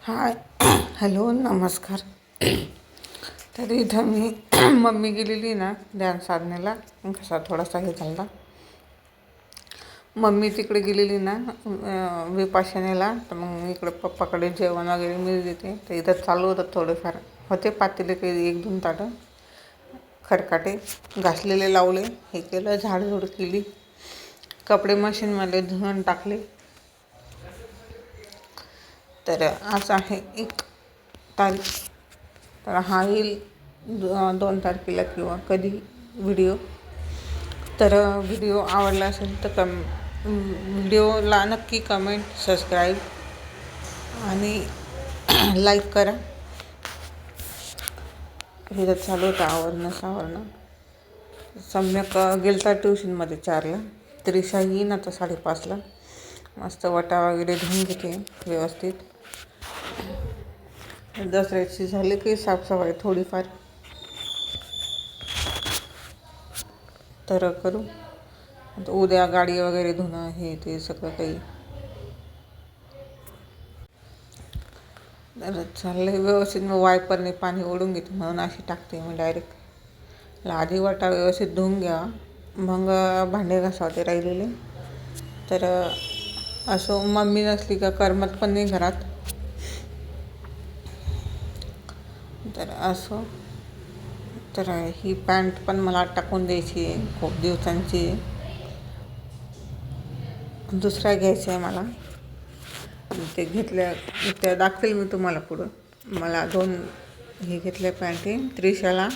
हाय. Hello, नमस्कार. तर इथं मी मम्मी गेलेली ना ध्यान साधनेला, कसा थोडासा हे झाला. मम्मी तिकडे गेलेली ना विपाशनेला, तर मग इकडे पप्पाकडे जेवण वगैरे मी देते. तर इथं चालू होतं थोडेफार होते पातेले, काही 1-2 ताटं खरकाटे घासलेले लावले, हे केलं, झाडझूड केली, कपडे मशीनमध्ये धुवून टाकले. तर आज आहे 1 तारीख. तर हा येईल 2 तारखेला किंवा कधी व्हिडिओ. तर व्हिडिओ आवडला असेल तर व्हिडिओला नक्की कमेंट, सबस्क्राईब आणि लाईक करा. हे तर चालू होतं आवरणं. सम्यक गेलता ट्युशनमध्ये 4ला. त्रिशा येईन आता 5:30ला. मस्त वटा वगैरे धुवून घेते व्यवस्थित. दसऱ्याची झाली की साफसफाई थोडीफार तर करू. आता उद्या गाडी वगैरे धुणं, हे ते सगळं काही तर चाललं व्यवस्थित. मग वायपरने पाणी ओढून घेते, म्हणून अशी टाकते मी डायरेक्ट. आधी वाटा व्यवस्थित धुवून घ्या, मग भांडे घासावते राहिलेले. तर असं मम्मी नसली का करमत पण नाही घरात. तर असं. तर ही पॅन्ट पण मला टाकून द्यायची आहे, खूप दिवसांची. दुसऱ्या घ्यायचं आहे मला. ते घेतल्या त्या दाखवेल मी तुम्हाला पुढं. मला 2 हे घेतले पॅन्टी. त्रिशाला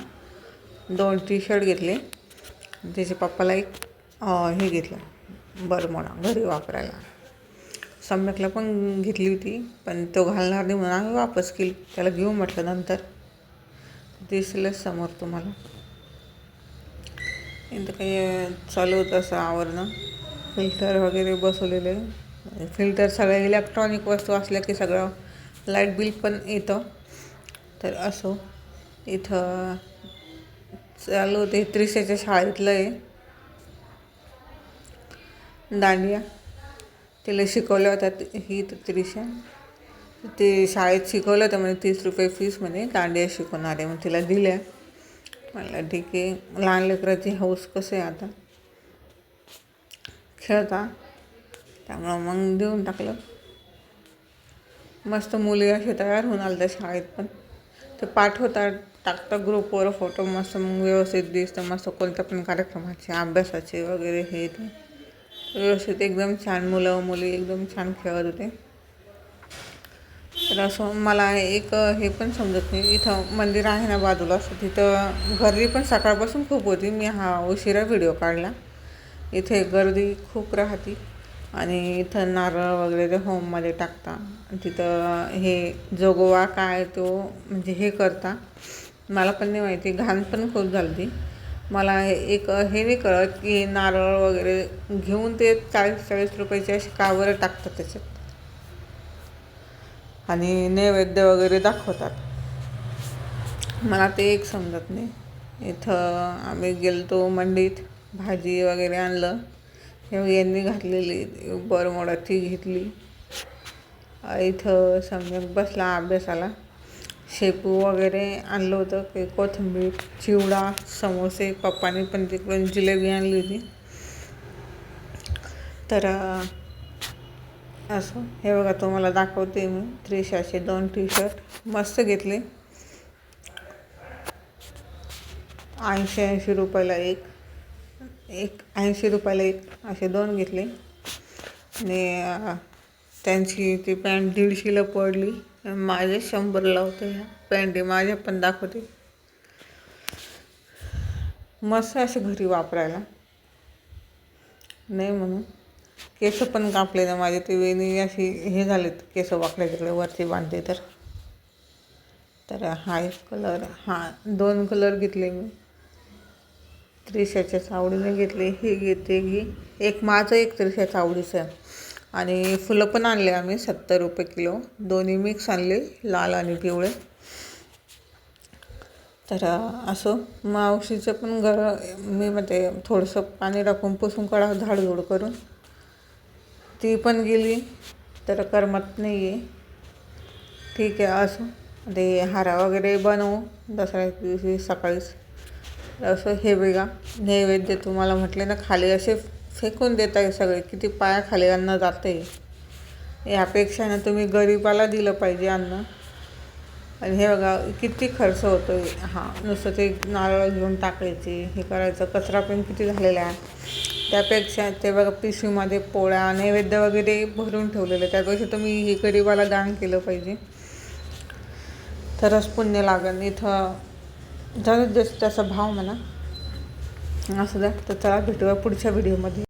2 टी-शर्ट घेतले. त्याच्या पप्पाला एक हे घेतलं बरमोडा घरी वापरायला. सम्यकला पण घेतली होती, पण तो घालणार नाही म्हणून आम्ही वापस केली. त्याला घेऊ म्हटलं नंतर. दिसलंच समोर तुम्हाला. इथं काही चालू होतं असं आवरणं. फिल्टर वगैरे बसवलेले. फिल्टर सगळ्या इलेक्ट्रॉनिक वस्तू असल्या की सगळं लाईट बिल पण येतं. तर असो. इथं चालू होते त्रिशाच्या शाळेतलं आहे दांडिया. तिला शिकवल्या होत्या ही त्रिशा. ते शाळेत शिकवलं होतं म्हणजे 30 रुपये फीस म्हणे, दांडिया शिकवणार आहे. मग तिला दिल्या. म्हणलं ठीक आहे, लहान लेकराची हौस कसं आहे आता खेळता, त्यामुळं मग देऊन टाकलं. मस्त मुली असे तयार होऊन आल्या त्या शाळेत पण. ते पाठवतात, टाकतात ग्रुपवर फोटो. मस्त मग व्यवस्थित दिसतं. मस्त कोणत्या पण कार्यक्रमाचे, अभ्यासाचे वगैरे हे ते व्यवस्थित एकदम छान. मुलं मुली एकदम छान खेळत होते. तर असं मला एक हे पण समजत नाही, इथं मंदिर आहे ना बाजूला, तिथं गर्दी पण सकाळपासून खूप होती. मी उशिरा व्हिडिओ काढला. इथे गर्दी खूप राहते आणि इथं नारळ वगैरे ते होममध्ये टाकता. तिथं हे जोगवा काय तो म्हणजे हे करता, मला पण नाही माहिती. घाण पण खूप झाली ती. मला एक हे नाही कळत की नारळ वगैरे घेऊन ते 40-40 रुपयाचे असे का बरं टाकतात त्याच्यात आणि नैवेद्य वगैरे दाखवतात. मला ते एक समजत नाही. इथं आम्ही गेलतो मंडीत, भाजी वगैरे आणलं. हे यांनी घातलेली बरमोडा ती घेतली. इथं सम्यक बसला अभ्यासाला. शेपू वगैरे आणलं होतं, काही कोथिंबीर, चिवडा, समोसे. पप्पाने पण तिकडून जिलेबी आणली होती. तर असं हे बघा, तुम्हाला दाखवते मी. त्रिशाचे 2 टी-शर्ट मस्त घेतले. 80 रुपयाला एक 80 रुपयाला एक असे 2 घेतले. आणि त्यांची ती पॅन्ट 150ला पडली. माझे 100ला होते. ह्या पॅन्टी माझ्या पण दाखवते. मस्त असे घरी वापरायला नाही म्हणून. केस पण कापले ना माझे, ते वेणी अशी हे झालेत, केस वाकडे तिकडे वरती बांधते. तर हा एक कलर, 2 कलर घेतले मी. त्रिशाच्याच आवडीने घेतले. हे घेते घे एक माझं, एक त्रिशाच्या आवडीचं. आणि फुलं पण आणले आम्ही 70 रुपये किलो. दोन्ही मिक्स आणले, लाल आणि पिवळे. तर असं मावशीचं पण मी म्हणते थोडंसं पाणी टाकून पुसून काढा, झाडझूड करून. ती पण गेली तर करमत नाही आहे. ठीक आहे असं ते हारा वगैरे बनवू दसऱ्या दिवशी सकाळीच. असं हे बघा नैवेद्य तुम्हाला म्हटले ना, खाली असे फेकून देत आहे सगळे, किती पायाखाली अन्न जाते. यापेक्षा ना तुम्ही गरिबाला दिलं पाहिजे अन्न. आणि हे बघा किती खर्च होतो. हां, नुसतं ते नारळ घेऊन टाकायचे, हे करायचं, कचरा पण किती झालेला आहे. त्यापेक्षा ते बघा पिशवीमध्ये पोळ्या नैवेद्य वगैरे भरून ठेवलेलं, त्यापेक्षा तुम्ही हे गरिबाला दान केलं पाहिजे, तरच पुण्य लागेल. इथं जर जसं त्याचा भाव म्हणा असं द्या. तर चला भेटूया पुढच्या व्हिडिओमध्ये.